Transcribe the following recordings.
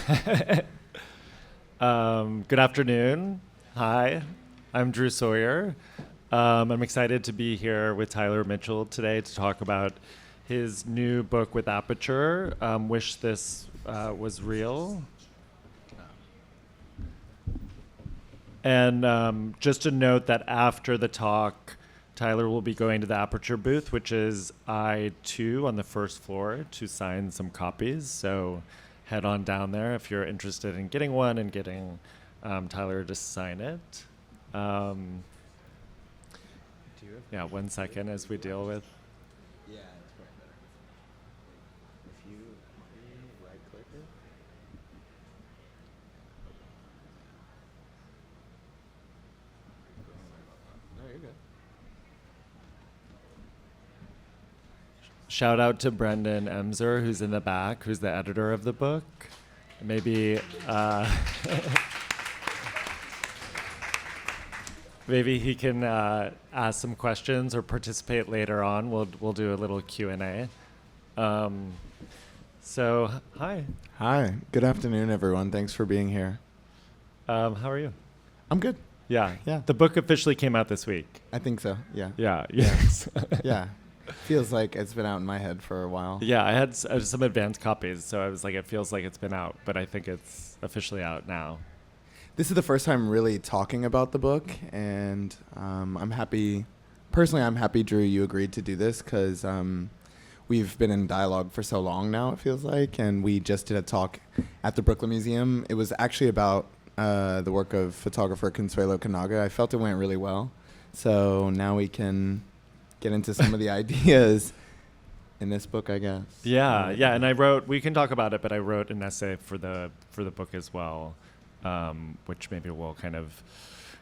Good afternoon. Hi, I'm Drew Sawyer. I'm excited to be here with Tyler Mitchell today to talk about his new book with Aperture, Wish This Was Real. And just to note that after the talk, Tyler will be going to the Aperture booth, which is I-2 on the first floor, to sign some copies. So head on down there if you're interested in getting one and getting Tyler to sign it. Yeah, 1 second as we deal with. Yeah, it's probably better. If you right click it. No, you're good. Shout out to Brendan Emser, who's in the back, who's the editor of the book. Maybe maybe he can ask some questions or participate later on. We'll do a little Q&A. So, hi. Hi. Good afternoon, everyone. Thanks for being here. How are you? I'm good. Yeah. Yeah. The book officially came out this week. I think so. Yeah. Yeah. Yes. Yeah. Feels like it's been out in my head for a while. Yeah, I had some advanced copies, so I was like, it feels like it's been out, but I think it's officially out now. This is the first time really talking about the book, and I'm happy. Personally, I'm happy, Drew, you agreed to do this because we've been in dialogue for so long now, it feels like, and we just did a talk at the Brooklyn Museum. It was actually about the work of photographer Consuelo Kanaga. I felt it went really well, so now we can get into some of the ideas in this book, I guess. Yeah, and we can talk about it, but I wrote an essay for the book as well, which maybe we'll kind of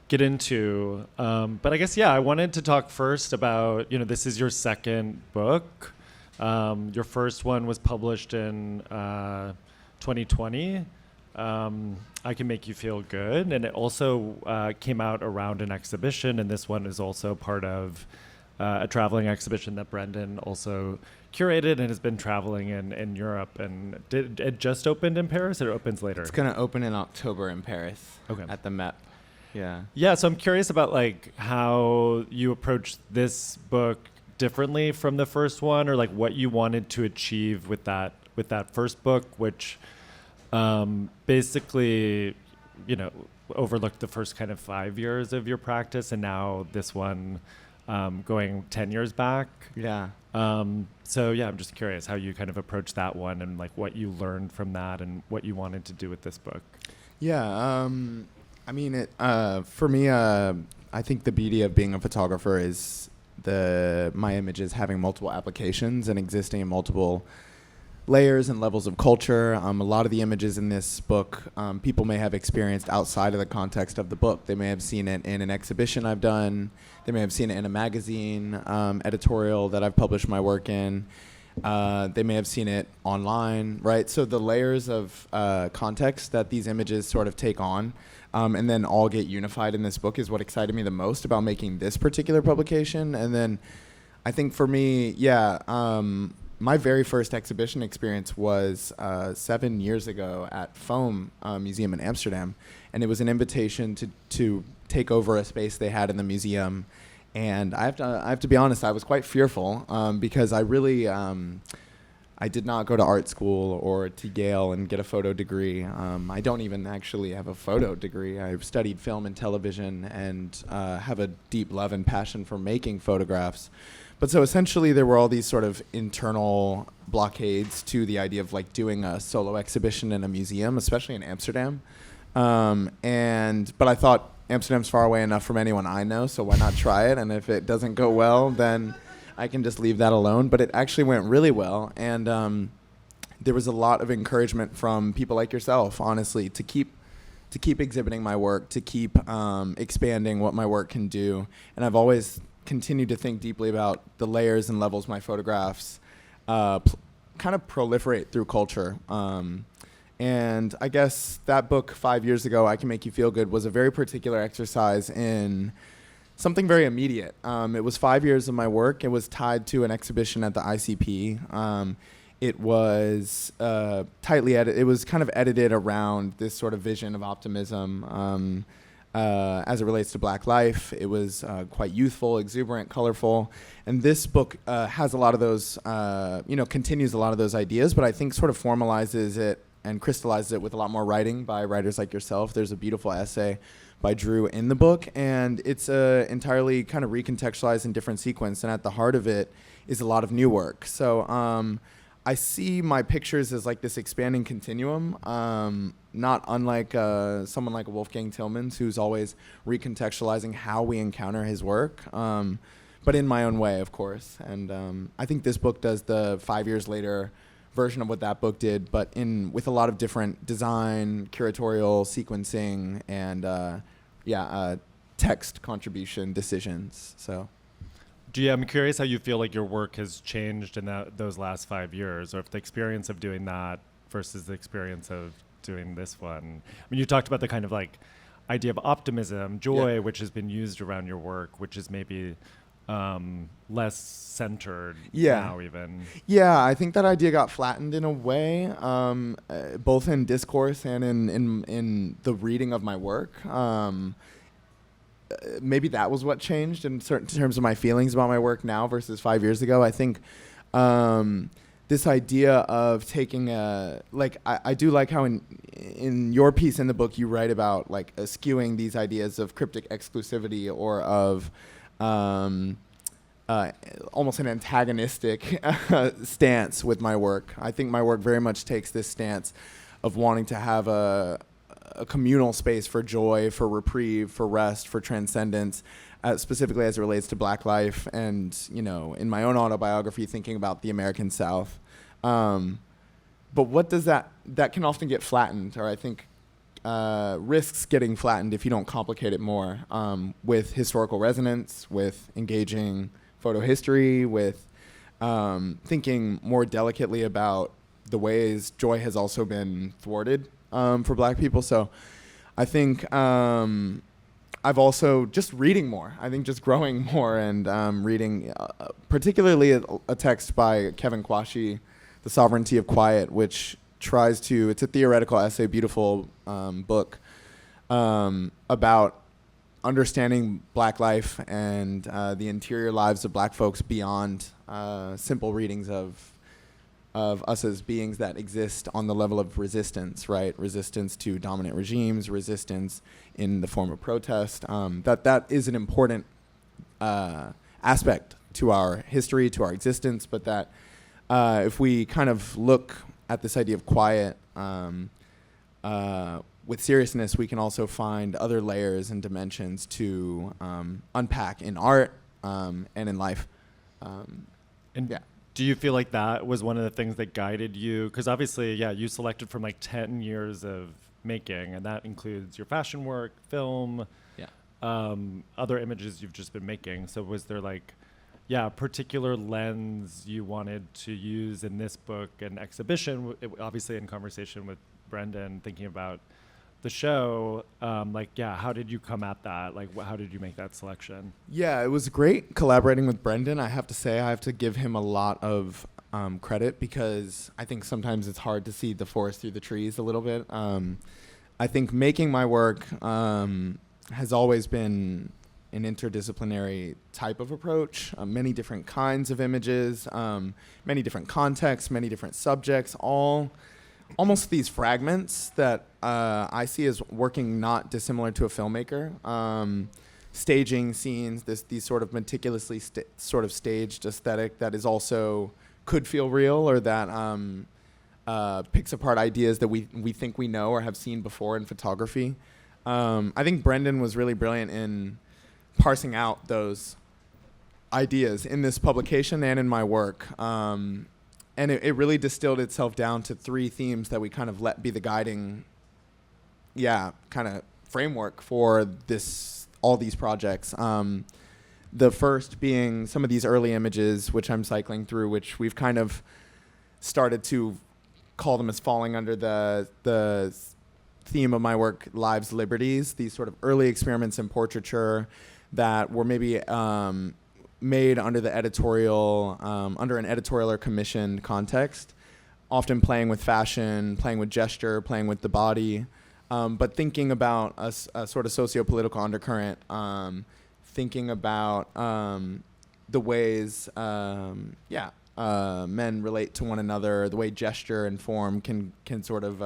get into. But I guess, I wanted to talk first about, this is your second book. Your first one was published in 2020. I Can Make You Feel Good. And it also came out around an exhibition. And this one is also part of a traveling exhibition that Brendan also curated and has been traveling in Europe. And did it just opened in Paris, or it opens later? It's going to open in October in Paris. Okay. At the MEP. Yeah. Yeah, so I'm curious about like how you approach this book differently from the first one, or like what you wanted to achieve with that first book, which basically, overlooked the first kind of 5 years of your practice, and now this one going 10 years back. Yeah. So I'm just curious how you kind of approach that one and like what you learned from that and what you wanted to do with this book. Yeah. I mean, for me, I think the beauty of being a photographer is my images having multiple applications and existing in multiple layers and levels of culture. A lot of the images in this book, people may have experienced outside of the context of the book. They may have seen it in an exhibition I've done. They may have seen it in a magazine editorial that I've published my work in. They may have seen it online, right? So the layers of context that these images sort of take on and then all get unified in this book is what excited me the most about making this particular publication. And then I think for me, my very first exhibition experience was 7 years ago at Foam Museum in Amsterdam. And it was an invitation to take over a space they had in the museum. And I have to be honest, I was quite fearful because I really, I did not go to art school or to Yale and get a photo degree. I don't even actually have a photo degree. I've studied film and television and have a deep love and passion for making photographs. But so essentially there were all these sort of internal blockades to the idea of like doing a solo exhibition in a museum, especially in Amsterdam. But I thought Amsterdam's far away enough from anyone I know, so why not try it? And if it doesn't go well, then I can just leave that alone. But it actually went really well. And there was a lot of encouragement from people like yourself, honestly, to keep exhibiting my work, to keep expanding what my work can do. And I've always continued to think deeply about the layers and levels my photographs kind of proliferate through culture. And I guess that book 5 years ago, I Can Make You Feel Good, was a very particular exercise in something very immediate. It was 5 years of my work. It was tied to an exhibition at the ICP. it was tightly edited. It was kind of edited around this sort of vision of optimism as it relates to Black life. It was quite youthful, exuberant, colorful. And this book has a lot of those, continues a lot of those ideas, but I think sort of formalizes it and crystallizes it with a lot more writing by writers like yourself. There's a beautiful essay by Drew in the book, and it's entirely kind of recontextualized in different sequence, and at the heart of it is a lot of new work. So I see my pictures as like this expanding continuum, not unlike someone like Wolfgang Tillmans, who's always recontextualizing how we encounter his work, but in my own way, of course. And I think this book does the 5 years later version of what that book did, but with a lot of different design, curatorial, sequencing, and text contribution decisions. So. I'm curious how you feel like your work has changed in those last 5 years, or if the experience of doing that versus the experience of doing this one. I mean, you talked about the kind of like idea of optimism, joy, which has been used around your work, which is maybe less centered now even. Yeah, I think that idea got flattened in a way, both in discourse and in the reading of my work. Maybe that was what changed in certain terms of my feelings about my work now versus 5 years ago. I think this idea of taking I do like how in your piece in the book you write about like eschewing these ideas of cryptic exclusivity or of almost an antagonistic stance with my work. I think my work very much takes this stance of wanting to have a communal space for joy, for reprieve, for rest, for transcendence, specifically as it relates to Black life and, in my own autobiography, thinking about the American South. But what does that can often get flattened, or I think risks getting flattened if you don't complicate it more with historical resonance, with engaging photo history, with thinking more delicately about the ways joy has also been thwarted for Black people. So I think I've also just reading more. I think just growing more and reading particularly a text by Kevin Quashie, The Sovereignty of Quiet, which it's a theoretical essay, beautiful book about understanding Black life and the interior lives of Black folks beyond simple readings of us as beings that exist on the level of resistance, right? Resistance to dominant regimes, resistance in the form of protest. That is an important aspect to our history, to our existence, but that if we kind of look at this idea of quiet with seriousness, we can also find other layers and dimensions to unpack in art and in life. Do you feel like that was one of the things that guided you? Because obviously, you selected from like 10 years of making, and that includes your fashion work, film, other images you've just been making. So was there like, a particular lens you wanted to use in this book and exhibition, obviously in conversation with Brendan, thinking about the show, how did you come at that? Like, how did you make that selection? Yeah, it was great collaborating with Brendan. I have to say, I have to give him a lot of credit because I think sometimes it's hard to see the forest through the trees a little bit. I think making my work has always been an interdisciplinary type of approach, many different kinds of images, many different contexts, many different subjects, all almost these fragments that I see as working not dissimilar to a filmmaker. Staging scenes, these sort of meticulously sort of staged aesthetic that is also could feel real, or that picks apart ideas that we think we know or have seen before in photography. I think Brendan was really brilliant in parsing out those ideas in this publication and in my work. And it really distilled itself down to 3 themes that we kind of let be the guiding, kind of framework for all these projects. The first being some of these early images, which I'm cycling through, which we've kind of started to call them as falling under the theme of my work, Lives, Liberties, these sort of early experiments in portraiture that were maybe made under an editorial or commissioned context, often playing with fashion, playing with gesture, playing with the body, but thinking about a sort of socio-political undercurrent, thinking about the ways, men relate to one another, the way gesture and form can sort of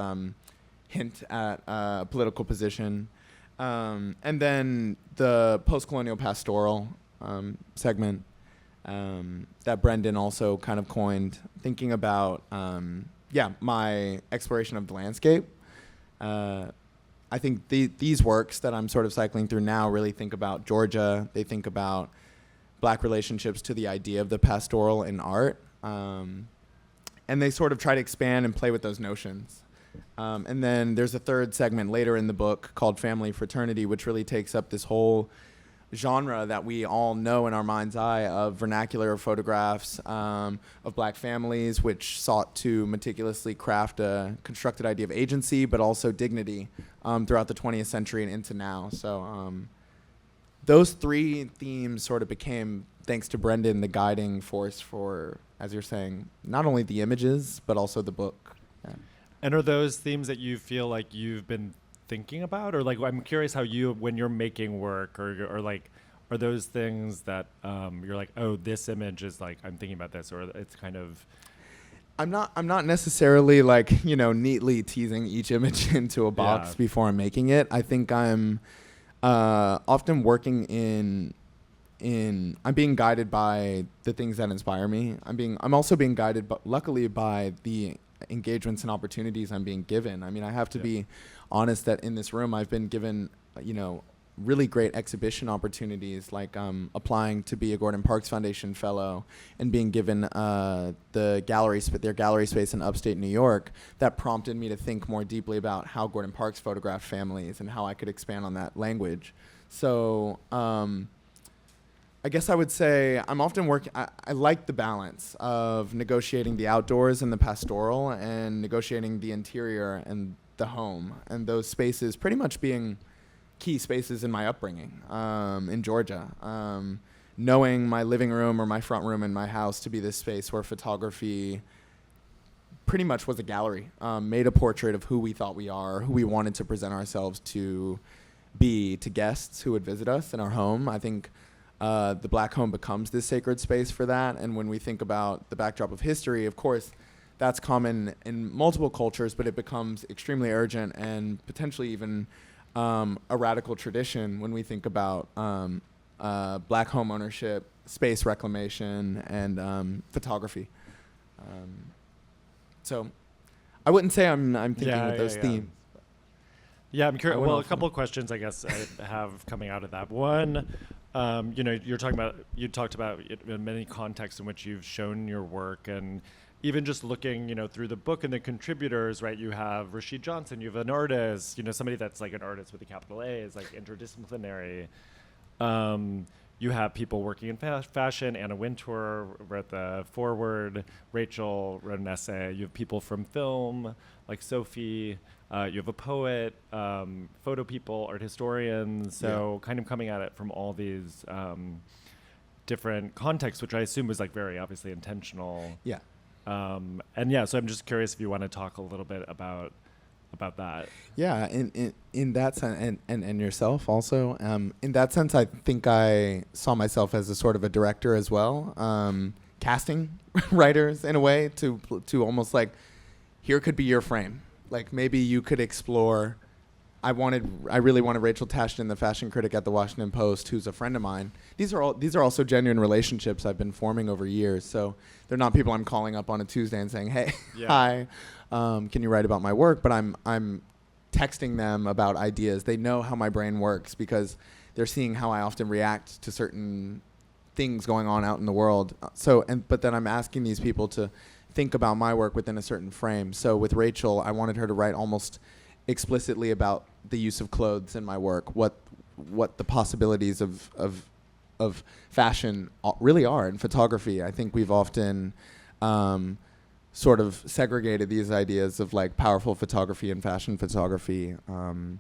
hint at a political position. And then the post-colonial pastoral segment that Brendan also kind of coined, thinking about, my exploration of the landscape. I think these works that I'm sort of cycling through now really think about Georgia. They think about Black relationships to the idea of the pastoral in art. And they sort of try to expand and play with those notions. And then there's a third segment later in the book called Family Fraternity, which really takes up this whole genre that we all know in our mind's eye of vernacular photographs of Black families, which sought to meticulously craft a constructed idea of agency, but also dignity throughout the 20th century and into now. So those three themes sort of became, thanks to Brendan, the guiding force for, as you're saying, not only the images, but also the book. Yeah. And are those themes that you feel like you've been thinking about, or like I'm curious how you, when you're making work, or like, are those things that you're like, oh, this image is like I'm thinking about this, or it's kind of. I'm not necessarily like neatly teasing each image into a box before I'm making it. I think I'm often working in I'm being guided by the things that inspire me. I'm also being guided, but luckily by the engagements and opportunities I'm being given. I mean, I have to be honest that in this room I've been given, really great exhibition opportunities, like applying to be a Gordon Parks Foundation fellow and being given their gallery space in upstate New York. That prompted me to think more deeply about how Gordon Parks photographed families and how I could expand on that language. So I guess I would say I'm often working. I like the balance of negotiating the outdoors and the pastoral, and negotiating the interior and the home, and those spaces pretty much being key spaces in my upbringing in Georgia. Knowing my living room or my front room in my house to be this space where photography pretty much was a gallery, made a portrait of who we thought we are, who we wanted to present ourselves to be to guests who would visit us in our home. I think the Black home becomes this sacred space for that. And when we think about the backdrop of history, of course, that's common in multiple cultures, but it becomes extremely urgent and potentially even a radical tradition when we think about Black home ownership, space reclamation, and photography. So I wouldn't say I'm thinking with those themes. Yeah, I'm curious. Well, a couple of questions, I guess, I have coming out of that. One, you talked about in many contexts in which you've shown your work, and even just looking, through the book and the contributors, right? You have Rashid Johnson, you have an artist, somebody that's like an artist with a capital A, is like interdisciplinary. You have people working in fashion. Anna Wintour wrote the foreword. Rachel wrote an essay. You have people from film, like Sophie. You have a poet, photo people, art historians. So kind of coming at it from all these different contexts, which I assume was like very obviously intentional. Yeah. So I'm just curious if you want to talk a little bit about that. Yeah, in that sense, and yourself also. In that sense, I think I saw myself as a sort of a director as well, casting writers in a way to almost like, here could be your frame. Like maybe you could explore. I really wanted Rachel Tashton, the fashion critic at the Washington Post, who's a friend of mine. These are also genuine relationships I've been forming over years. So they're not people I'm calling up on a Tuesday and saying, "Hey, hi, can you write about my work?" But I'm texting them about ideas. They know how my brain works because they're seeing how I often react to certain things going on out in the world. But then I'm asking these people to think about my work within a certain frame. So with Rachel, I wanted her to write almost explicitly about the use of clothes in my work, what the possibilities of fashion really are in photography. I think we've often sort of segregated these ideas of like powerful photography and fashion photography. And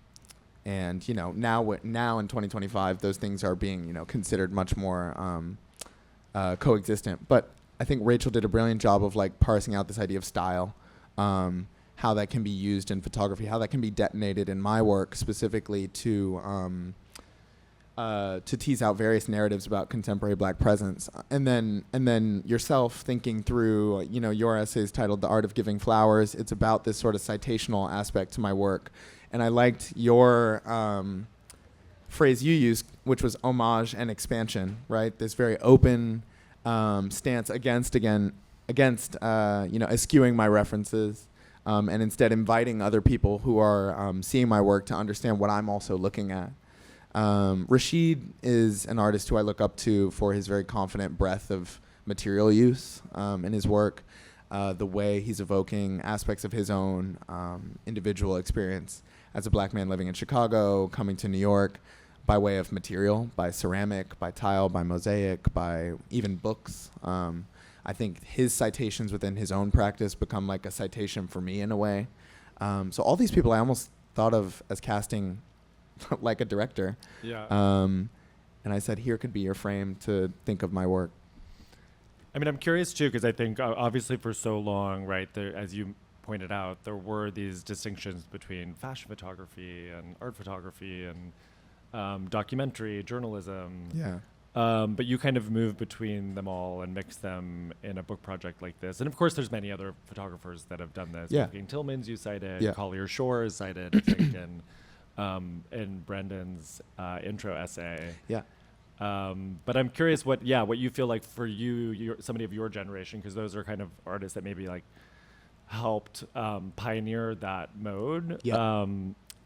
now in 2025, those things are being considered much more coexistent. But I think Rachel did a brilliant job of like parsing out this idea of style, how that can be used in photography, how that can be detonated in my work specifically to tease out various narratives about contemporary Black presence, and then yourself thinking through, your essay is titled "The Art of Giving Flowers." It's about this sort of citational aspect to my work, and I liked your phrase you used, which was homage and expansion, right? This very open stance against eschewing my references, and instead inviting other people who are seeing my work to understand what I'm also looking at. Rashid is an artist who I look up to for his very confident breadth of material use in his work, the way he's evoking aspects of his own individual experience as a Black man living in Chicago, coming to New York by way of material, by ceramic, by tile, by mosaic, by even books. I think his citations within his own practice become like a citation for me in a way. So all these people I almost thought of as casting like a director. Yeah. And I said, here could be your frame to think of my work. I mean, I'm curious too, because I think obviously for so long, right, as you pointed out, there were these distinctions between fashion photography and art photography and documentary journalism. Yeah. But you kind of move between them all and mix them in a book project like this. And of course, there's many other photographers that have done this. Yeah. Wolfgang Tillmans you cited, Yeah. Collier Shore is cited, I think, in Brendan's intro essay. Yeah. But I'm curious what you feel like for somebody of your generation, because those are kind of artists that maybe like helped pioneer that mode.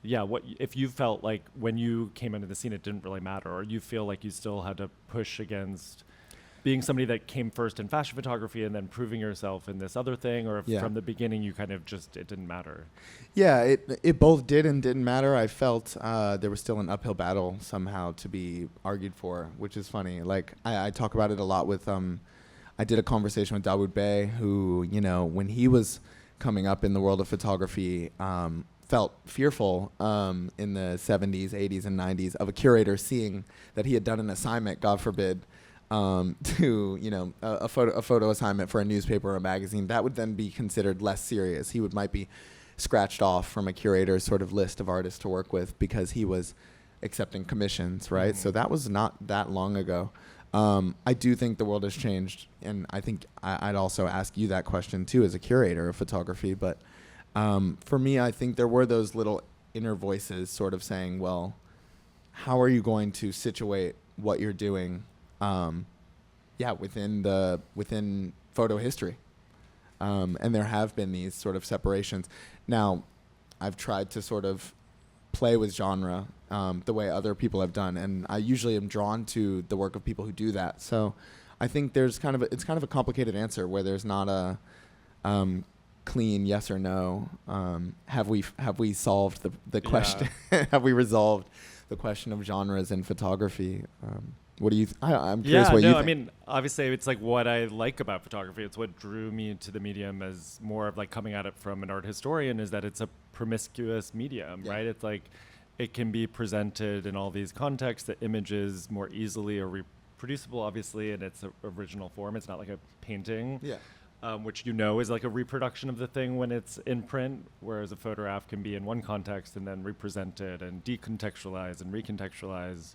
Yeah. What if you felt like when you came into the scene it didn't really matter, or you feel like you still had to push against being somebody that came first in fashion photography and then proving yourself in this other thing, or if from the beginning you kind of just, it didn't matter? Yeah, it both did and didn't matter. I felt there was still an uphill battle somehow to be argued for, which is funny. Like I talk about it a lot with, I did a conversation with Dawood Bey, who, when he was coming up in the world of photography, felt fearful in the 70s, 80s, and 90s of a curator seeing that he had done an assignment, God forbid, to a photo assignment for a newspaper or a magazine. That would then be considered less serious. He might be scratched off from a curator's sort of list of artists to work with because he was accepting commissions, right? So that was not that long ago. I do think the world has changed, and I think I'd also ask you that question too as a curator of photography. But for me, I think there were those little inner voices sort of saying, well, how are you going to situate what you're doing within photo history? And there have been these sort of separations. Now, I've tried to sort of play with genre the way other people have done, and I usually am drawn to the work of people who do that. So I think it's kind of a complicated answer where there's not a clean yes or no. Have we solved the question? Have we resolved the question of genres in photography? What do you? I'm curious what you think. I mean, obviously, it's like what I like about photography. It's what drew me to the medium as more of like coming at it from an art historian, is that it's a promiscuous medium, right? It's like it can be presented in all these contexts. The images more easily are reproducible, obviously, in its original form. It's not like a painting. Which is like a reproduction of the thing when it's in print, whereas a photograph can be in one context and then represented and decontextualized and recontextualized.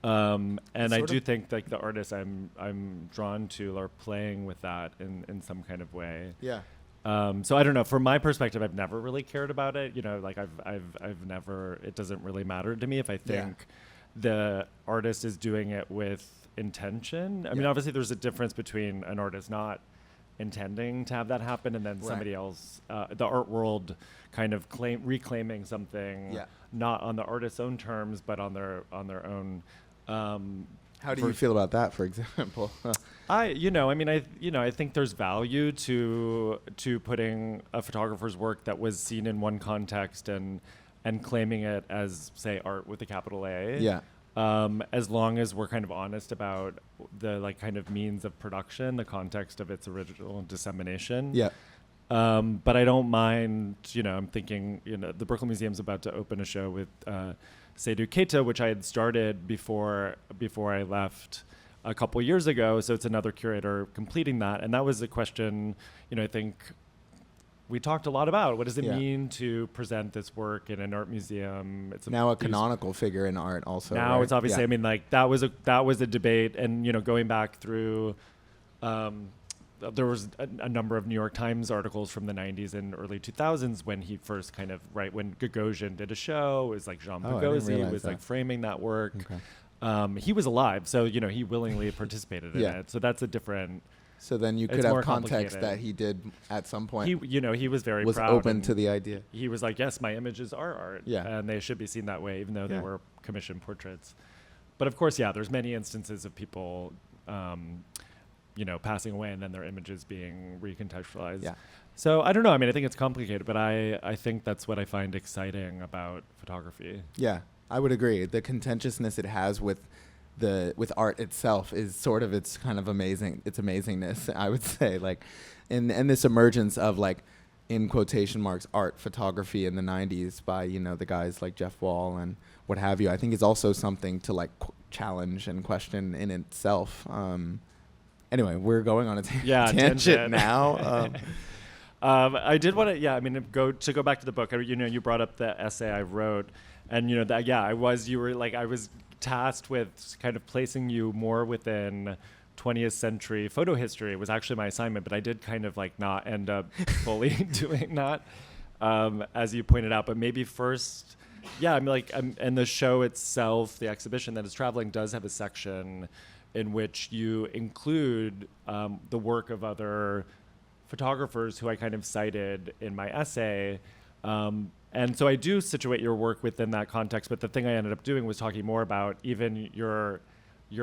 And I do think like the artists I'm drawn to are playing with that in some kind of way. Yeah. So I don't know. From my perspective, I've never really cared about it. Like I've never. It doesn't really matter to me if I think the artist is doing it with intention. I mean, obviously, there's a difference between an artist not intending to have that happen and then somebody else, the art world, kind of reclaiming something, not on the artist's own terms, but on their own. How do you feel about that, for example? I think there's value to putting a photographer's work that was seen in one context and claiming it as, say, art with a capital A. Yeah. As long as we're kind of honest about the like kind of means of production, the context of its original dissemination. Yeah. But I don't mind, I'm thinking, the Brooklyn Museum's about to open a show with Seydou Keita, which I had started before I left a couple years ago. So it's another curator completing that. And that was a question, I think we talked a lot about. What does it Yeah. mean to present this work in an art museum? It's Now a these- canonical figure in art also. Now right? it's obviously, Yeah. I mean, like that was a debate, and going back through, there was a number of New York Times articles from the 90s and early 2000s when he first kind of, when Gagosian did a show. It was like Jean Oh, I didn't Pagozzi realize was like that. framing that work. Okay. He was alive, so he willingly participated in Yeah. it. So that's a different. So then you could It's more have context complicated. that he did at some point. He was very was proud open and to the idea. He was like, yes, my images are art, Yeah. and they should be seen that way, even though they Yeah. were commissioned portraits. But of course, yeah, there's many instances of people, passing away and then their images being recontextualized. Yeah. So I don't know. I mean, I think it's complicated, but I think that's what I find exciting about photography. Yeah, I would agree. The contentiousness it has with art itself is sort of its kind of amazingness, I would say. Like, and this emergence of, like, in quotation marks, art photography in the 90s by, the guys like Jeff Wall and what have you, I think is also something to, like, challenge and question in itself. Anyway, we're going on a tangent now. I did want to, go back to the book. You brought up the essay I wrote, and I was tasked with kind of placing you more within 20th century photo history. It was actually my assignment, but I did kind of like not end up fully doing that, as you pointed out. But maybe first, and the show itself, the exhibition that is traveling, does have a section in which you include the work of other photographers who I kind of cited in my essay. And so I do situate your work within that context, but the thing I ended up doing was talking more about even your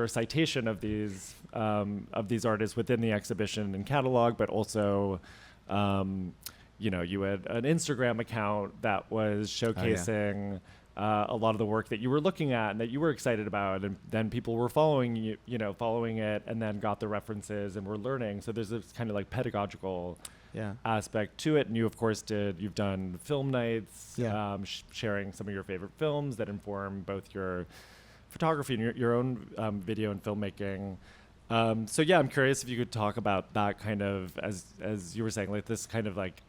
citation of these artists within the exhibition and catalog, but also, you had an Instagram account that was showcasing a lot of the work that you were looking at and that you were excited about, and then people were following following it, and then got the references and were learning. So there's this kind of like pedagogical aspect to it. And you, of course, you've done film nights, sharing some of your favorite films that inform both your photography and your own video and filmmaking. So I'm curious if you could talk about that kind of, as you were saying, like this kind of like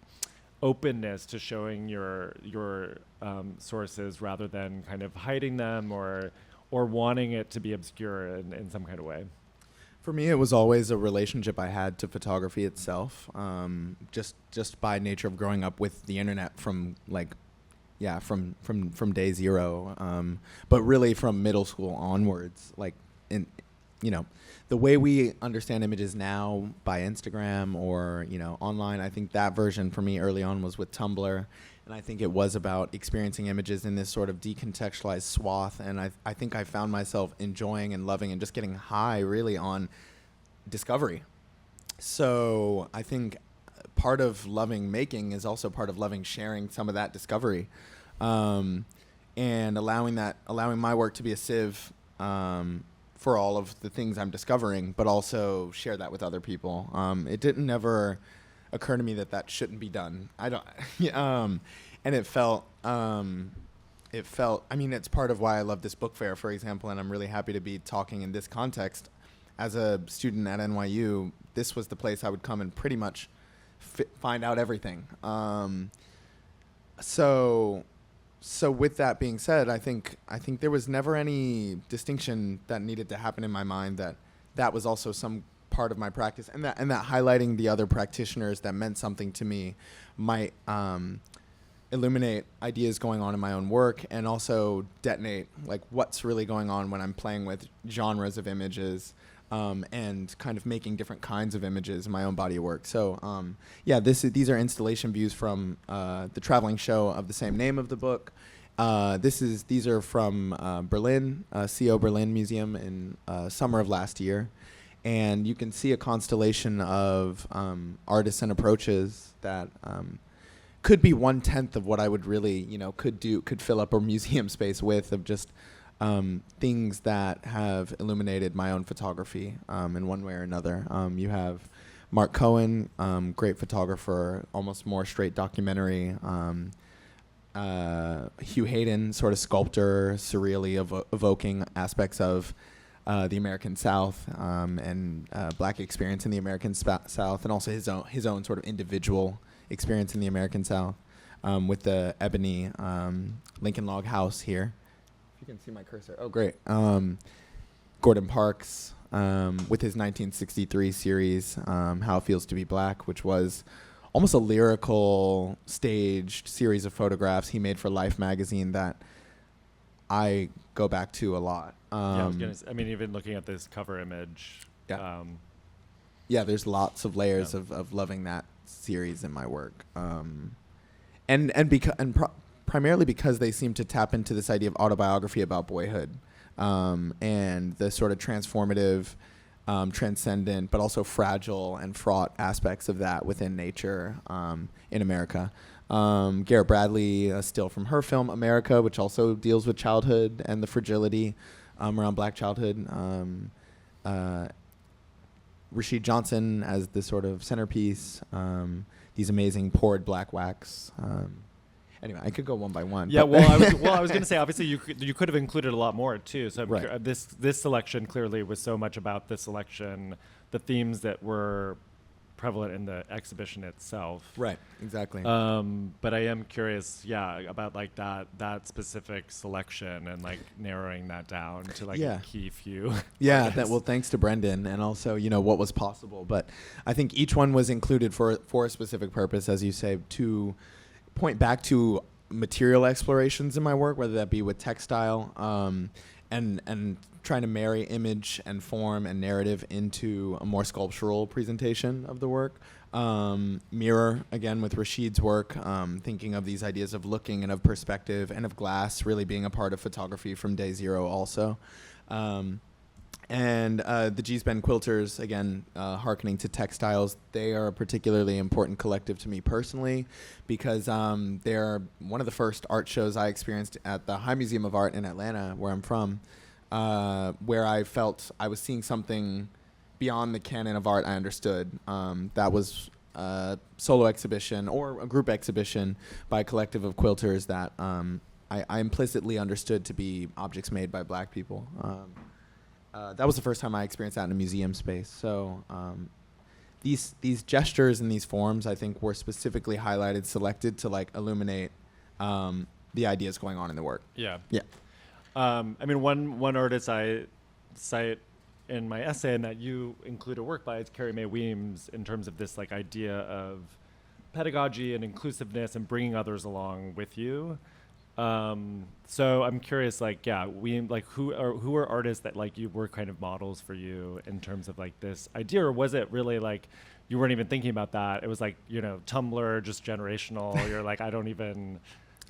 openness to showing your sources rather than kind of hiding them or wanting it to be obscure in some kind of way. For me, it was always a relationship I had to photography itself, just by nature of growing up with the internet from day zero, but really from middle school onwards. Like, the way we understand images now by Instagram or online, I think that version for me early on was with Tumblr, and I think it was about experiencing images in this sort of decontextualized swath. And I think I found myself enjoying and loving and just getting high really on discovery. So I think part of loving making is also part of loving sharing some of that discovery, and allowing my work to be a sieve for all of the things I'm discovering, but also share that with other people. It didn't never occur to me that shouldn't be done. I don't, and it felt, I mean, it's part of why I love this book fair, for example, and I'm really happy to be talking in this context. As a student at NYU, this was the place I would come and pretty much find out everything. So with that being said, I think there was never any distinction that needed to happen in my mind that was also some part of my practice, and that highlighting the other practitioners that meant something to me might illuminate ideas going on in my own work, and also detonate like what's really going on when I'm playing with genres of images, and kind of making different kinds of images in my own body of work. So these are installation views from the traveling show of the same name of the book. These are from Berlin, CO Berlin Museum in summer of last year. And you can see a constellation of artists and approaches that could be 1/10 of what I would really, could fill up a museum space with, of just things that have illuminated my own photography in one way or another. You have Mark Cohen, great photographer, almost more straight documentary. Hugh Hayden, sort of sculptor, surreally evoking aspects of the American South and Black experience in the American South, and also his own sort of individual experience in the American South, with the ebony Lincoln log house here. If you can see my cursor. Oh, great. Gordon Parks with his 1963 series, How It Feels to Be Black, which was almost a lyrical staged series of photographs he made for Life magazine that I go back to a lot. I mean, even looking at this cover image. Yeah. Yeah, there's lots of layers of loving that series in my work. Primarily because they seem to tap into this idea of autobiography about boyhood, and the sort of transformative, transcendent, but also fragile and fraught aspects of that within nature in America. Garrett Bradley, still from her film America, which also deals with childhood and the fragility around Black childhood. Rashid Johnson as the sort of centerpiece. These amazing poured black wax. Anyway, I could go one by one. Yeah, I was going to say, obviously, you could have included a lot more too. So Right. This selection clearly was so much about the selection, the themes that were prevalent in the exhibition itself. Right, exactly. But I am curious, about like that specific selection and like narrowing that down to like a key few. Yeah, thanks to Brendan, and also, what was possible. But I think each one was included for a specific purpose, as you say, to point back to material explorations in my work, whether that be with textile, and trying to marry image and form and narrative into a more sculptural presentation of the work. Mirror, again, with Rashid's work, thinking of these ideas of looking and of perspective and of glass really being a part of photography from day zero also. And the G-Spen Quilters, again, hearkening to textiles, they are a particularly important collective to me personally because they're one of the first art shows I experienced at the High Museum of Art in Atlanta, where I'm from, where I felt I was seeing something beyond the canon of art I understood. That was a solo exhibition or a group exhibition by a collective of quilters that I implicitly understood to be objects made by Black people. That was the first time I experienced that in a museum space. So these gestures and these forms, I think, were specifically highlighted, selected to like illuminate the ideas going on in the work. Yeah. Yeah. I mean, one artist I cite in my essay and that you include a work by is Carrie Mae Weems in terms of this like idea of pedagogy and inclusiveness and bringing others along with you. So I'm curious, who are artists that like you were kind of models for you in terms of like this idea, or was it really like you weren't even thinking about that? It was like, Tumblr, just generational. You're like, I don't even.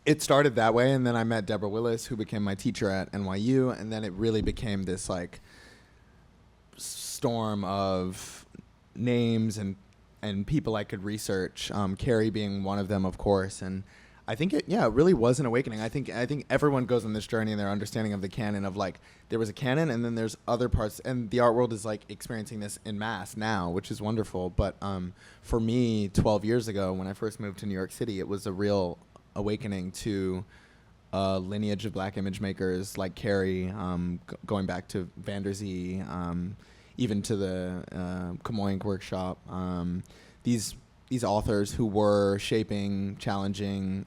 It started that way, and then I met Deborah Willis, who became my teacher at NYU, and then it really became this like storm of names and people I could research. Carrie being one of them, of course, and I think it really was an awakening. I think everyone goes on this journey in their understanding of the canon of like there was a canon and then there's other parts, and the art world is like experiencing this in mass now, which is wonderful. But for me, 12 years ago when I first moved to New York City, it was a real awakening to a lineage of Black image makers like Carrie, going back to Vanderzee, even to the Kamoink workshop. These authors who were shaping, challenging,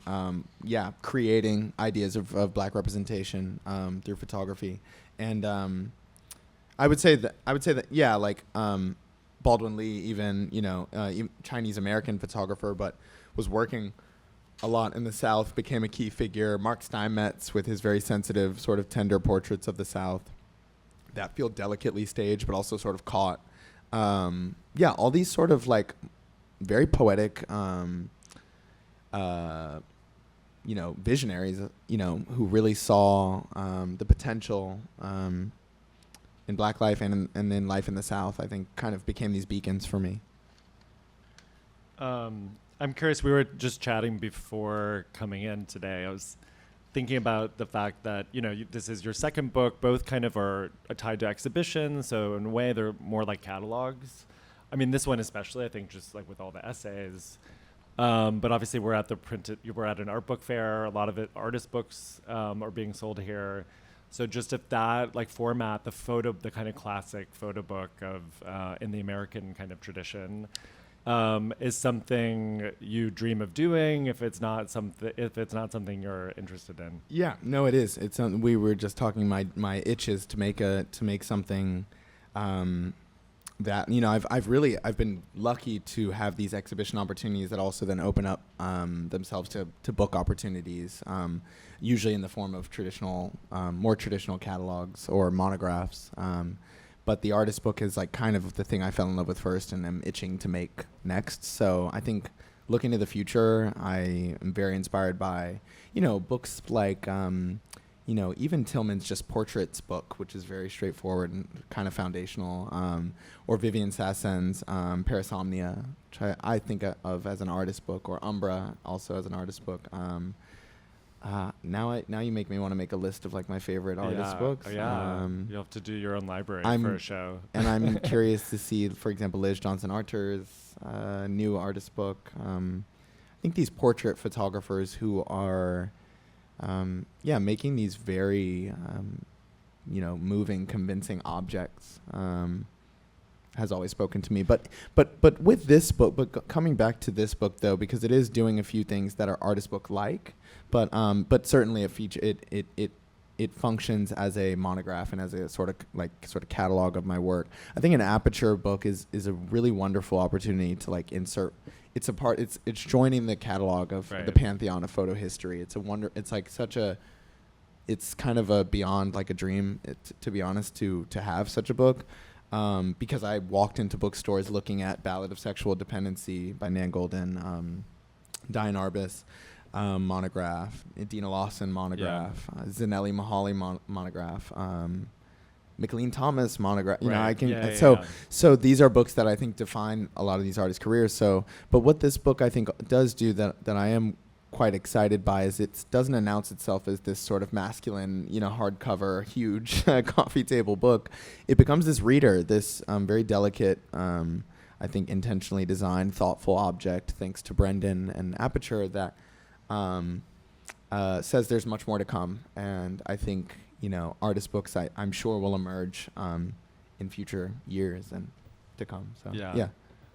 creating ideas of Black representation through photography, and I would say that Baldwin Lee, even Chinese American photographer, but was working a lot in the South, became a key figure. Mark Steinmetz with his very sensitive, sort of tender portraits of the South that feel delicately staged, but also sort of caught. All these sort of like very poetic, visionaries, who really saw the potential in Black life and in life in the South, I think kind of became these beacons for me. I'm curious, we were just chatting before coming in today. I was thinking about the fact that, this is your second book. Both kind of are tied to exhibitions, so in a way they're more like catalogs. I mean, this one especially, I think, just like with all the essays. But obviously we're at an art book fair. A lot of artist books are being sold here. So just if that like format, the kind of classic photo book of in the American kind of tradition, is something you dream of doing if it's not something you're interested in. Yeah, no, it is. It's we were just talking. My itch is to make something that I've been lucky to have these exhibition opportunities that also then open up themselves to book opportunities, usually in the form of more traditional catalogs or monographs. But the artist book is like kind of the thing I fell in love with first and am itching to make next. So I think looking to the future, I am very inspired by, books like, even Tillman's just Portraits book, which is very straightforward and kind of foundational, or Vivian Sassen's Parasomnia, which I think of as an artist book, or Umbra also as an artist book. Now you make me want to make a list of like my favorite artist books. Yeah, you'll have to do your own library for a show. And I'm curious to see, for example, Liz Johnson Archer's new artist book. I think these portrait photographers who are, making these very, moving, convincing objects. Has always spoken to me, but with this book, coming back to this book though, because it is doing a few things that are artist book like, but certainly a feature. It functions as a monograph and as a sort of catalog of my work. I think an Aperture book is a really wonderful opportunity to like insert. It's joining the catalog of the pantheon of photo history. It's kind of a beyond like a dream, to be honest, to have such a book. Because I walked into bookstores looking at Ballad of Sexual Dependency by Nan Goldin, Diane Arbus monograph, Dina Lawson monograph, Zanelli Mahali monograph, McLean Thomas monograph. So these are books that I think define a lot of these artists' careers. But what this book I think does do that I am quite excited by is it doesn't announce itself as this sort of masculine, hardcover, huge coffee table book. It becomes this reader, this very delicate, I think intentionally designed, thoughtful object, thanks to Brendan and Aperture, that says there's much more to come. And I think, artist books I'm sure will emerge in future years and to come. So yeah.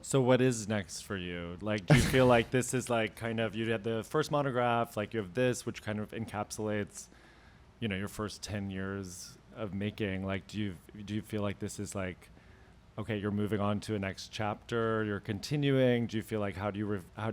So what is next for you? Like, do you feel like this is like kind of, you had the first monograph, like you have this, which kind of encapsulates, your first 10 years of making. Like, do you feel like this is like, okay, you're moving on to a next chapter, you're continuing? Do you feel like, how do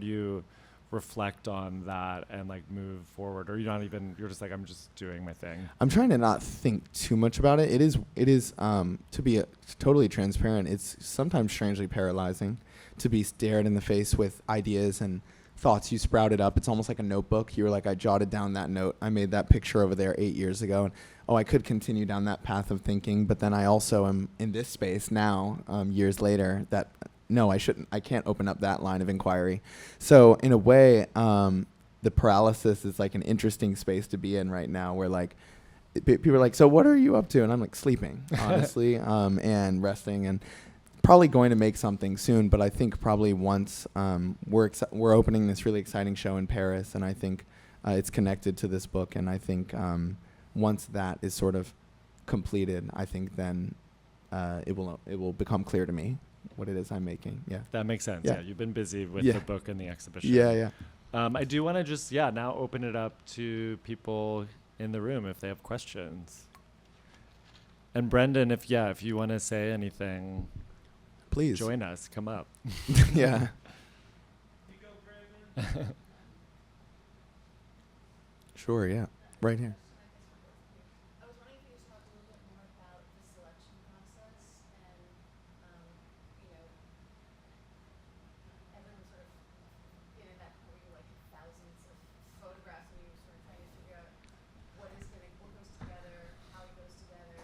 you reflect on that and like move forward? Or you're just like, I'm just doing my thing? I'm trying to not think too much about it. It is to be totally transparent, it's sometimes strangely paralyzing to be stared in the face with ideas and thoughts you sprouted up. It's almost like a notebook. You were like, I jotted down that note. I made that picture over there 8 years ago. And I could continue down that path of thinking. But then I also am in this space now, years later, that no, I shouldn't. I can't open up that line of inquiry. So in a way, the paralysis is like an interesting space to be in right now, where like people are like, so what are you up to? And I'm like, sleeping, honestly, and resting, and probably going to make something soon. But I think probably once we're opening this really exciting show in Paris, and I think it's connected to this book. And I think once that is sort of completed, I think then it will become clear to me what it is I'm making. Yeah, that makes sense. Yeah, you've been busy with the book and the exhibition. Yeah. I do want to just now open it up to people in the room if they have questions. And Brendan, if you want to say anything, please join us. Come up. Yeah. You go, Brendan. Sure. Yeah. Right here. I was wondering if you could talk a little bit more about the selection process and, everyone sort of been in that point where you like thousands of photographs and you're sort of trying to figure out what goes together, how it goes together,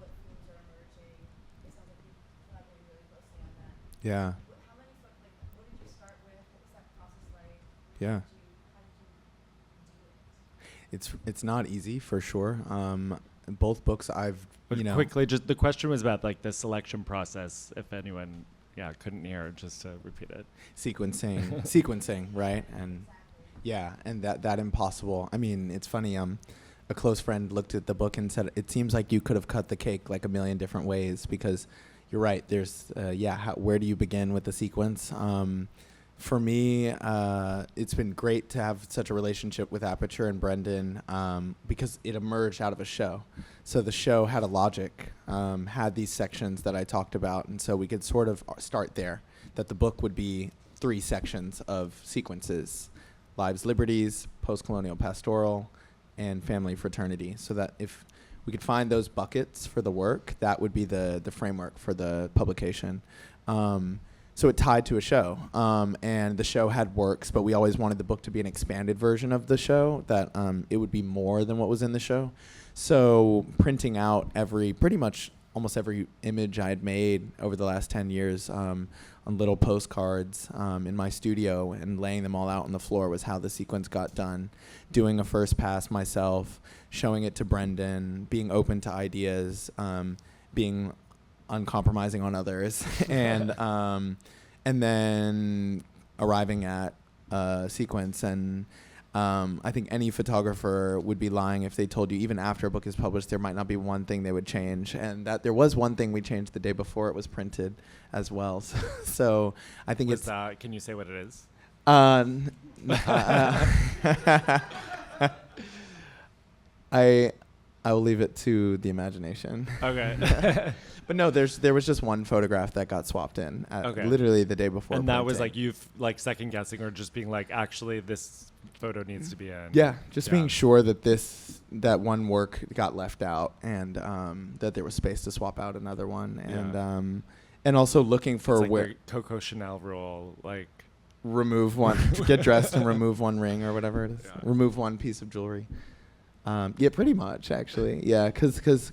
what themes are emerging. It sounds like you're collaborating really closely on that. Yeah. How many what did you start with? What was that process like? Yeah. How did you do it? It's not easy for sure. Both books But quickly, just the question was about like the selection process. If anyone, couldn't hear, just to repeat it. Sequencing, right? And and that impossible. I mean, it's funny. A close friend looked at the book and said, "It seems like you could have cut the cake like a million different ways because, you're right. There's where do you begin with the sequence? For me, it's been great to have such a relationship with Aperture and Brendan because it emerged out of a show. So the show had a logic, had these sections that I talked about, and so we could sort of start there, that the book would be 3 sections of sequences: lives, liberties, post-colonial pastoral, and family fraternity. So that if we could find those buckets for the work, that would be the framework for the publication. So it tied to a show, and the show had works, but we always wanted the book to be an expanded version of the show, that it would be more than what was in the show. So printing out pretty much almost every image I had made over the last 10 years on little postcards in my studio and laying them all out on the floor was how the sequence got done. Doing a first pass myself, showing it to Brendan, being open to ideas, being uncompromising on others, and then arriving at a sequence. And I think any photographer would be lying if they told you, even after a book is published, there might not be one thing they would change, and that there was one thing we changed the day before it was printed as well. So I think What's that? Can you say what it is? I will leave it to the imagination. Okay. But no, there was just one photograph that got swapped in literally the day before. And that was printing. like you've like second guessing or just being like, actually this photo needs to be in. Yeah, just being sure that that one work got left out, and that there was space to swap out another one, and also looking for it's like where the Coco Chanel rule, like remove one, get dressed and remove one ring or whatever it is, remove one piece of jewelry. Yeah, pretty much actually. Yeah, because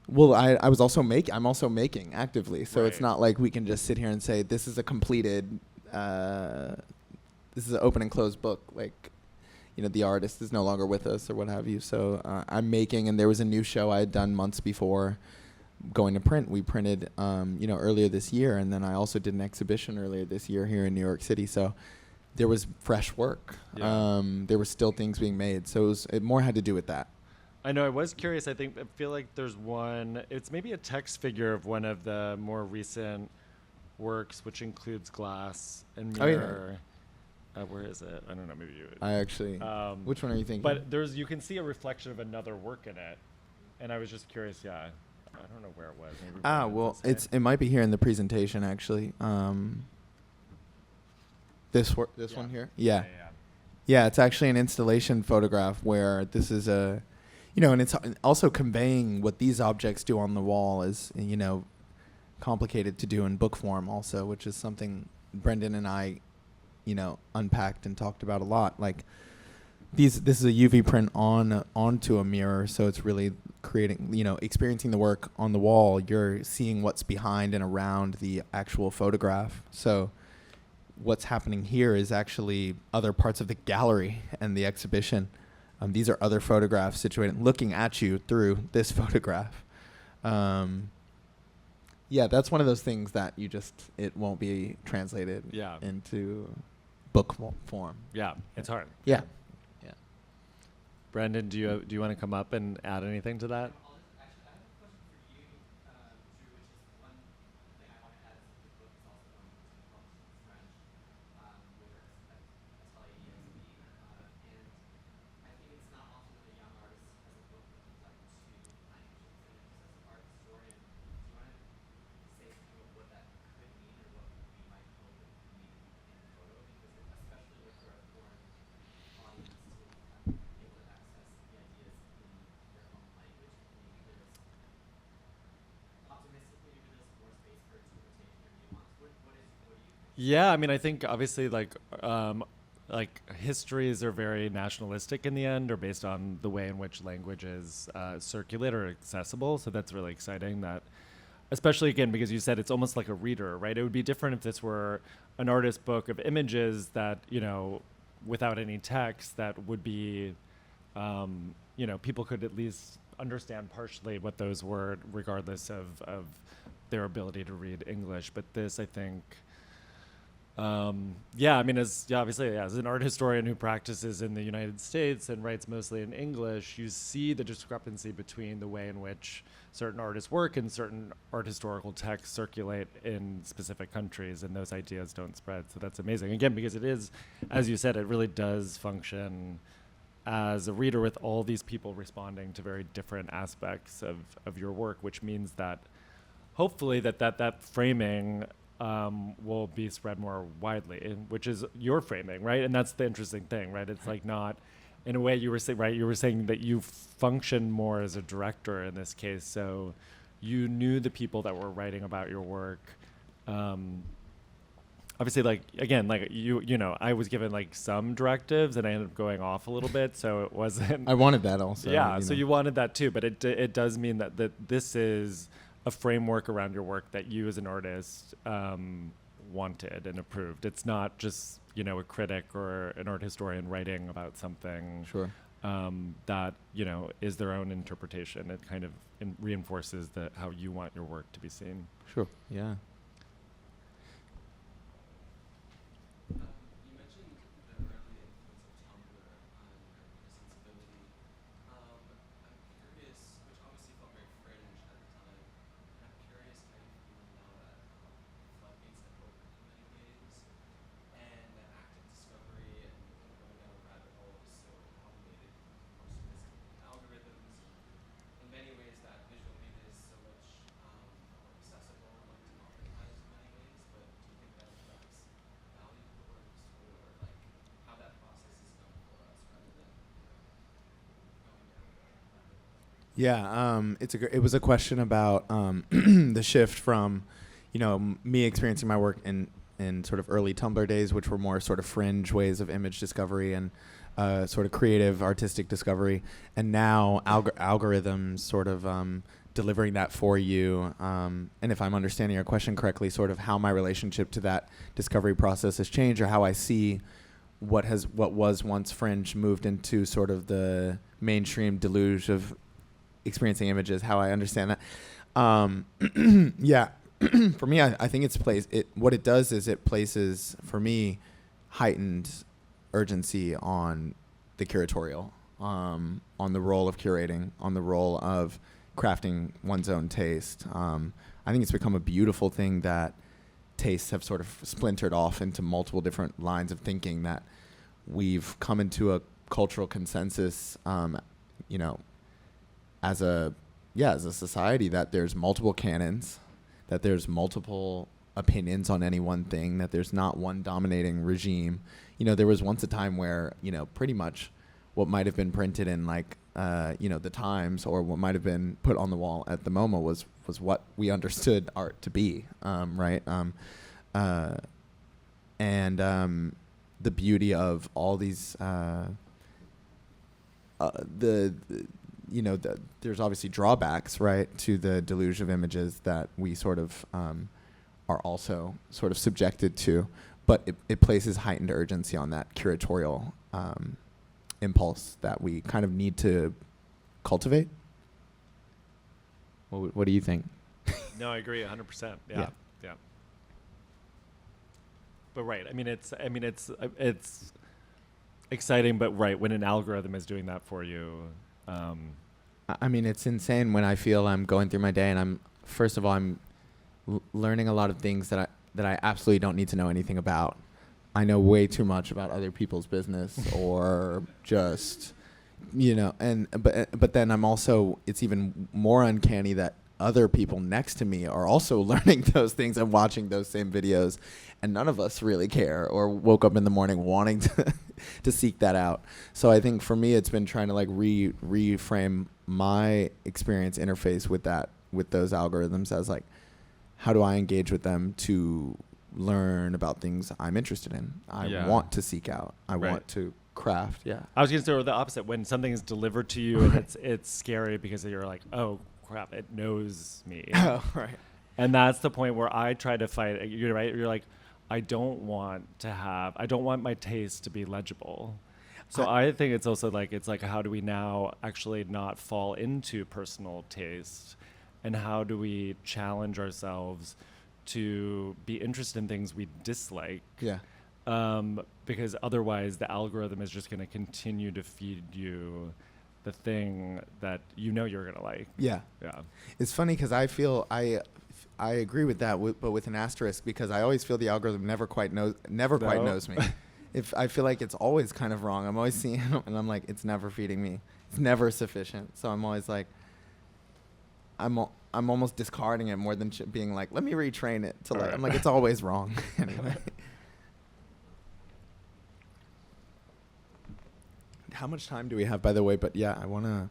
well, I'm also making actively, so it's not like we can just sit here and say this is a completed, this is an open and closed book. Like, the artist is no longer with us or what have you. So I'm making, and there was a new show I had done months before going to print. We printed, earlier this year, and then I also did an exhibition earlier this year here in New York City. So there was fresh work. Yeah. There were still things being made. So it more had to do with that. I know. I was curious. I feel like there's one. It's maybe a text figure of one of the more recent works, which includes glass and mirror. Where is it? I don't know. Maybe you. I actually. Which one are you thinking? But you can see a reflection of another work in it, and I was just curious. Yeah, I don't know where it was. Maybe well, it might be here in the presentation actually. This one here. Yeah. Yeah, it's actually an installation photograph where this is and it's also conveying what these objects do on the wall is, complicated to do in book form also, which is something Brendan and I, unpacked and talked about a lot. Like this is a UV print onto a mirror, so it's really creating, experiencing the work on the wall. You're seeing what's behind and around the actual photograph. So what's happening here is actually other parts of the gallery and the exhibition. These are other photographs situated, looking at you through this photograph. That's one of those things that it won't be translated into book form. Yeah, it's hard. Yeah. Brandon, do you want to come up and add anything to that? I have a question for you, Drew, which is one thing I want to add is that the book is also one that's published in French with Atelier ESB. And I think it's not often that a young artist has a book that comes out in 2 languages. And just as an art historian, do you want to say something about what that could mean or what we might hope it could mean in photo? Because especially with our foreign audience, to be able to access the ideas in their own language, maybe there's optimistically, maybe there's more space for interpretation or nuance. What do you think? Yeah, I mean, I think obviously like histories are very nationalistic in the end, or based on the way in which languages circulate or accessible. So that's really exciting. That, especially again because you said it's almost like a reader, right? It would be different if this were an artist book of images that without any text, that would be people could at least understand partially what those were, regardless of their ability to read English. But this, I think, Yeah, I mean, obviously, as an art historian who practices in the United States and writes mostly in English, you see the discrepancy between the way in which certain artists work and certain art historical texts circulate in specific countries, and those ideas don't spread. So that's amazing. Again, because it is, as you said, it really does function as a reader with all these people responding to very different aspects of your work, which means that hopefully that framing will be spread more widely, which is your framing, right? And that's the interesting thing, right? It's like not, in a way, you were saying, right? You were saying that you function more as a director in this case, so you knew the people that were writing about your work. Obviously, like again, like you know, I was given like some directives, and I ended up going off a little bit, so it wasn't. I wanted that also. Yeah, so you wanted that too, but it does mean that this is a framework around your work that you as an artist wanted and approved. It's not just, you know, a critic or an art historian writing about something Sure. that, you know, is their own interpretation. It kind of reinforces how you want your work to be seen. Sure. Yeah. You mentioned the early influence of Tumblr on your sensibility. I'm curious, which obviously felt very fringe at the time, and I'm curious how you feel now that floodgates have opened in many ways, and that active discovery and going down a rabbit hole is so automated, more sophisticated algorithms, and in many ways that visual media is so much more accessible and like democratized in many ways, but do you think that affects value of the works, or like how that process is done for us rather than going down the rabbit hole? Yeah, it was a question about the shift from, you know, me experiencing my work in sort of early Tumblr days, which were more sort of fringe ways of image discovery and sort of creative artistic discovery, and now algorithms sort of delivering that for you. And if I'm understanding your question correctly, sort of how my relationship to that discovery process has changed, or how I see what was once fringe moved into sort of the mainstream deluge of experiencing images, how I understand that. Yeah. For me, I think what it does is it places, for me, heightened urgency on the curatorial, on the role of curating, on the role of crafting one's own taste. I think it's become a beautiful thing that tastes have sort of splintered off into multiple different lines of thinking, that we've come into a cultural consensus, you know, as a society, that there's multiple canons, that there's multiple opinions on any one thing, that there's not one dominating regime. You know, there was once a time where, you know, pretty much what might have been printed in like, you know, the Times, or what might have been put on the wall at the MoMA was what we understood art to be, right? And the beauty of all these, there's obviously drawbacks, right, to the deluge of images that we sort of are also sort of subjected to, but it places heightened urgency on that curatorial impulse that we kind of need to cultivate. What do you think? No, I agree 100%. Yeah. But right, I mean it's exciting, but right, when an algorithm is doing that for you. I mean, it's insane when I feel I'm going through my day and I'm learning a lot of things that I absolutely don't need to know anything about. I know way too much about other people's business, or just, you know, but then I'm also, it's even more uncanny that other people next to me are also learning those things and watching those same videos, and none of us really care or woke up in the morning wanting to seek that out. So I think for me, it's been trying to like reframe my experience interface with those algorithms as like, how do I engage with them to learn about things I'm interested in? I want to seek out. I want to craft. Yeah. I was going to say the opposite. When something is delivered to you and it's scary because you're like, oh crap, it knows me. Oh, right. And that's the point where I try to fight. You're right. You're like, I don't want my taste to be legible. So I think it's also like, how do we now actually not fall into personal taste, and how do we challenge ourselves to be interested in things we dislike. Yeah. Because otherwise the algorithm is just going to continue to feed you the thing that you know you're going to like. Yeah. Yeah. It's funny because I feel I agree with that, but with an asterisk, because I always feel the algorithm never quite knows me. If I feel like it's always kind of wrong, I'm always seeing it, and I'm like, it's never feeding me. It's never sufficient. So I'm always like, I'm almost discarding it more than being like, let me retrain it to like. I'm like, it's always wrong anyway. How much time do we have, by the way? But yeah, I wanna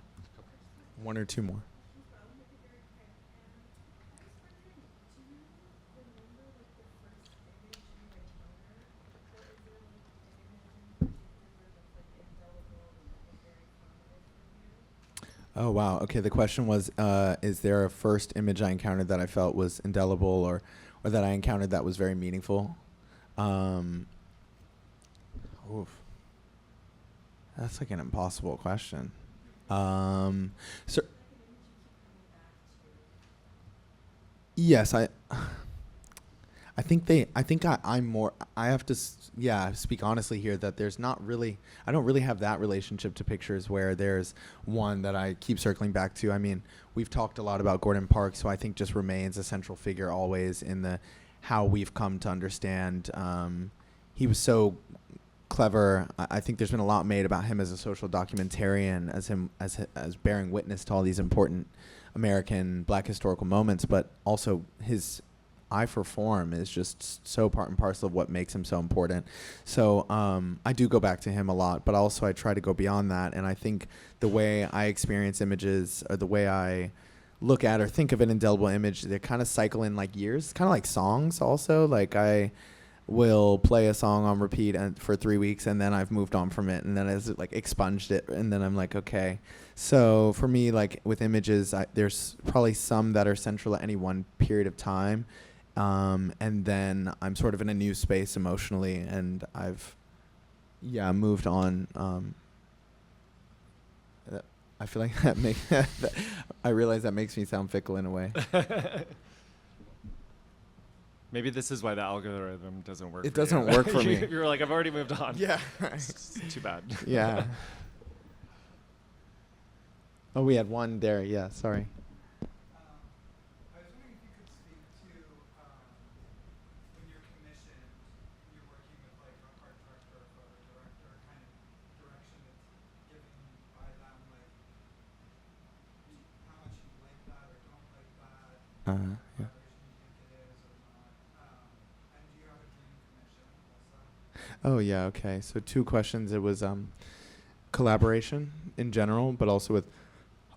one or two more. Oh, wow. Okay, the question was, is there a first image I encountered that I felt was indelible or that I encountered that was very meaningful? Oof. That's like an impossible question. So, yes, I'm more, I have to, speak honestly here that there's not really, I don't really have that relationship to pictures where there's one that I keep circling back to. I mean, we've talked a lot about Gordon Parks, who I think just remains a central figure always in how we've come to understand. He was so clever. I think there's been a lot made about him as a social documentarian, as bearing witness to all these important American Black historical moments, but also his eye for form is just so part and parcel of what makes him so important. So I do go back to him a lot, but also I try to go beyond that. And I think the way I experience images, or the way I look at or think of an indelible image, they kind of cycle in like years, kind of like songs also. Like I will play a song on repeat for 3 weeks, and then I've moved on from it, and then it's like expunged it, and then I'm like, okay. So for me, like with images, there's probably some that are central at any one period of time. And then I'm sort of in a new space emotionally, and I've, moved on. I feel like that makes, I realize that makes me sound fickle in a way. Maybe this is why the algorithm doesn't work. It doesn't work for me. You're like, I've already moved on. Yeah. It's too bad. Yeah. Oh, we had one there. Yeah, sorry. I was wondering if you could speak to when you're commissioned, you're working with like an art director or photo director, kind of direction that's given by them, like how much you like that or don't like that, Yeah. collaboration you think it is or not. And do you have a dream commission also? Oh, yeah, okay. So 2 questions. It was collaboration in general, but also with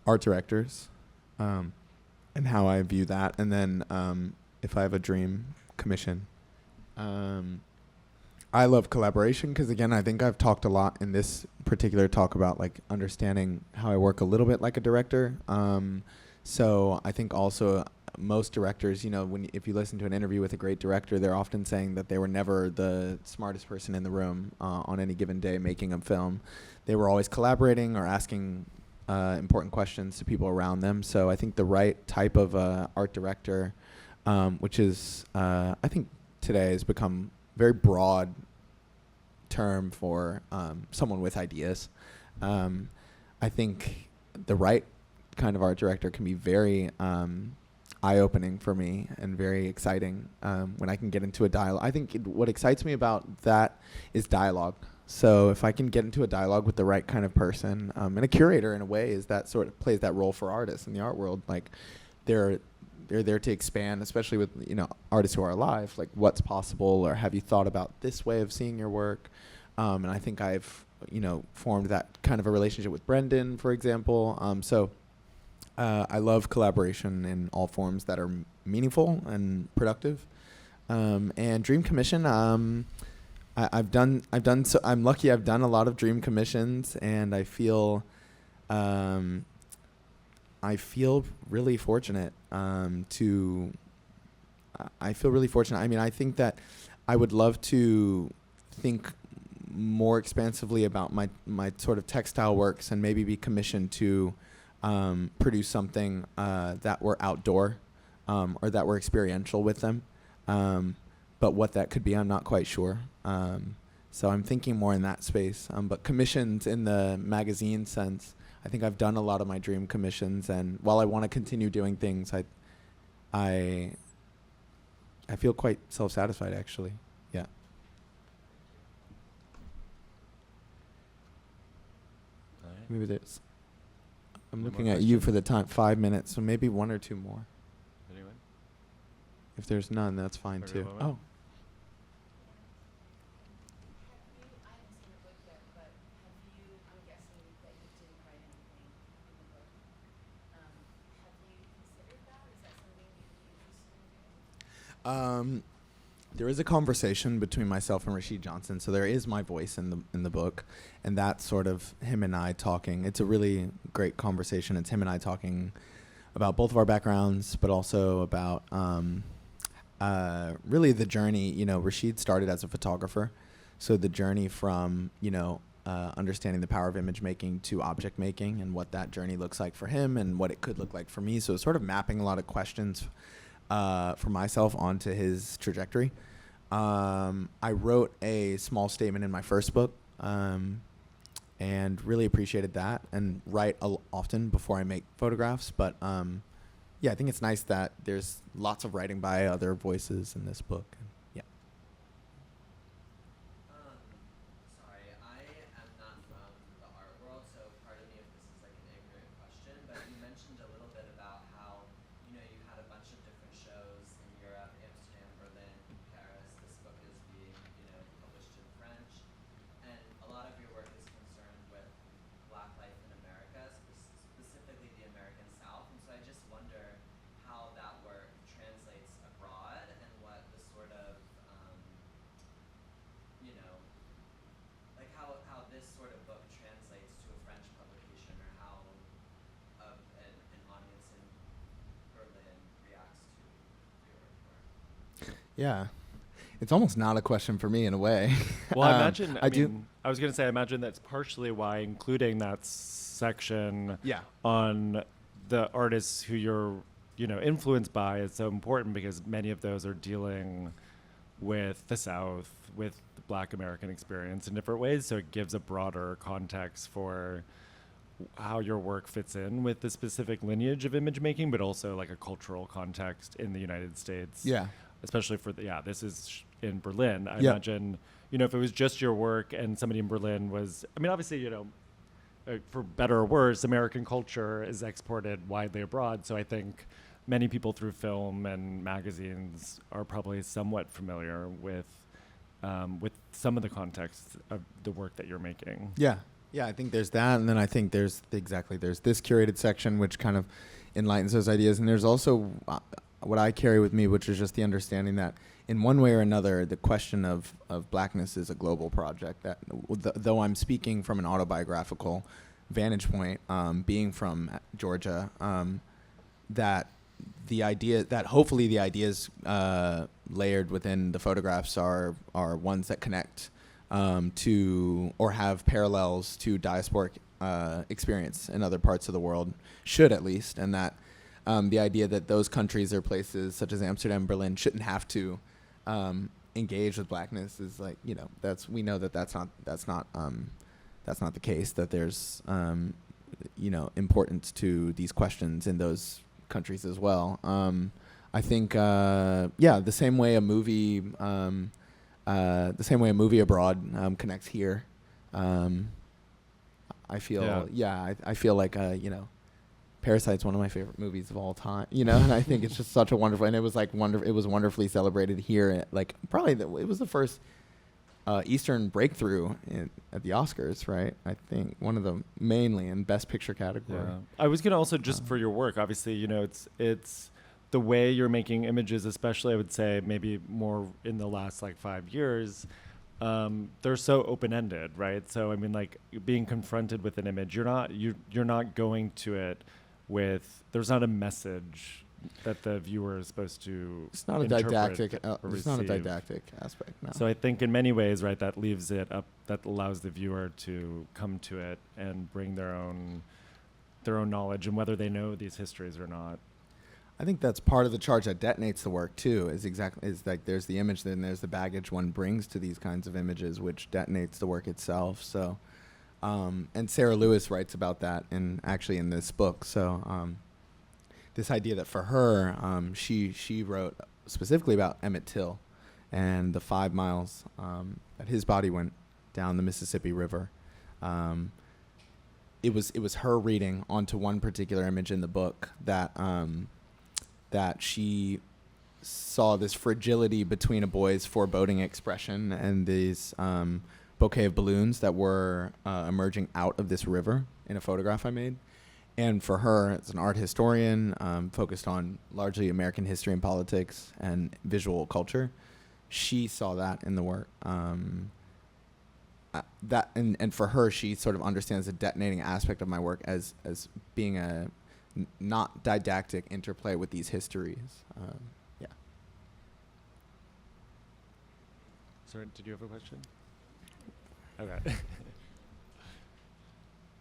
art directors, and how I view that. And then if I have a dream commission. I love collaboration because, again, I think I've talked a lot in this particular talk about like understanding how I work a little bit like a director. So I think also most directors, if you listen to an interview with a great director, they're often saying that they were never the smartest person in the room on any given day making a film. They were always collaborating or asking important questions to people around them. So I think the right type of art director, which is, I think today has become very broad term for someone with ideas. I think the right kind of art director can be very eye-opening for me and very exciting when I can get into a dialogue. I think what excites me about that is dialogue. So if I can get into a dialogue with the right kind of person, and a curator in a way is that sort of plays that role for artists in the art world. Like they're there to expand, especially with artists who are alive. Like what's possible, or have you thought about this way of seeing your work? And I think I've formed that kind of a relationship with Brendan, for example. So I love collaboration in all forms that are meaningful and productive. And Dream Commission. I'm lucky I've done a lot of dream commissions, and I feel really fortunate I feel really fortunate. I mean, I think that I would love to think more expansively about my sort of textile works and maybe be commissioned to produce something that were outdoor or that were experiential with them. But what that could be, I'm not quite sure. So I'm thinking more in that space. But commissions in the magazine sense, I think I've done a lot of my dream commissions, and while I want to continue doing things, I feel quite self-satisfied, actually. Yeah. Maybe there's. I'm One looking more at you question? for the time. 5 minutes, so maybe one or two more. Anyone? If there's none, that's fine Okay, too. one more. Oh. Have you, I haven't seen the book yet, but have you, I'm guessing that you didn't write anything in the book. Have you considered that? Is that something you'd be interested in doing? There is a conversation between myself and Rashid Johnson, so there is my voice in the book, and that's sort of him and I talking. It's a really great conversation. It's him and I talking about both of our backgrounds, but also about really the journey. You know, Rashid started as a photographer, so the journey from understanding the power of image making to object making, and what that journey looks like for him, and what it could look like for me. So it's sort of mapping a lot of questions for myself onto his trajectory. I wrote a small statement in my first book, and really appreciated that, and write often before I make photographs. But yeah, I think it's nice that there's lots of writing by other voices in this book. Yeah. Sorry, I am not from the art world, so pardon me if this is like an ignorant question, but you mentioned a little bit about how, you had a bunch of different shows in Europe, Amsterdam, Berlin, Paris. This book is being, published in French. And a lot of your work is concerned with Black life in America, specifically the American South. And so I just wonder how that work translates abroad, and what the sort of, like how this sort of book translates to a French publication, or how an audience in Berlin reacts to your work. Yeah. It's almost not a question for me in a way. Well, I imagine. I do. mean, I was going to say, I imagine that's partially why including that section Yeah. on the artists who you're, influenced by is so important, because many of those are dealing with the South, with the Black American experience in different ways. So it gives a broader context for how your work fits in with the specific lineage of image making, but also like a cultural context in the United States. Yeah. Especially for this is in Berlin. I Yep. imagine, if it was just your work and somebody in Berlin was, I mean, obviously, for better or worse, American culture is exported widely abroad. So I think many people through film and magazines are probably somewhat familiar with some of the context of the work that you're making. Yeah. Yeah, I think there's that. And then I think there's this curated section, which kind of enlightens those ideas. And there's also what I carry with me, which is just the understanding that in one way or another, the question of Blackness is a global project. That though I'm speaking from an autobiographical vantage point, being from Georgia, that the idea that hopefully the ideas layered within the photographs are ones that connect to, or have parallels to, diasporic experience in other parts of the world, should at least, and that the idea that those countries or places such as Amsterdam, Berlin shouldn't have to engage with Blackness is like, we know that that's not the case, that there's importance to these questions in those countries as well. I think the same way a movie abroad connects here. I feel I feel like Parasite's one of my favorite movies of all time, and I think it's just such a wonderful, and it was like it was wonderfully celebrated here. It was the first Eastern breakthrough at the Oscars, right? I think one of the mainly in Best Picture category. Yeah. I was gonna also, just for your work, obviously, it's the way you're making images, especially I would say maybe more in the last 5 years. They're so open-ended, right? So I mean, being confronted with an image, you're not going to it with, there's not a message that the viewer is supposed to. It's not a didactic. It's not a didactic aspect. No. So I think in many ways, right, that leaves it up. That allows the viewer to come to it and bring their own knowledge, and whether they know these histories or not. I think that's part of the charge that detonates the work too. Is like there's the image, then there's the baggage one brings to these kinds of images, which detonates the work itself. So, and Sarah Lewis writes about that in this book. So, this idea that for her, she wrote specifically about Emmett Till and the 5 miles that his body went down the Mississippi River. It was her reading onto one particular image in the book that she saw this fragility between a boy's foreboding expression and these bouquet of balloons that were emerging out of this river in a photograph I made. And for her, as an art historian focused on largely American history and politics and visual culture, she saw that in the work. And for her, she sort of understands the detonating aspect of my work as being a not didactic interplay with these histories. Yeah. Sorry, did you have a question? Okay.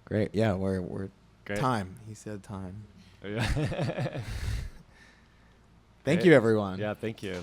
Great. Yeah, we're Great. time. He said time. Oh, yeah. Thank you, everyone. Yeah, thank you.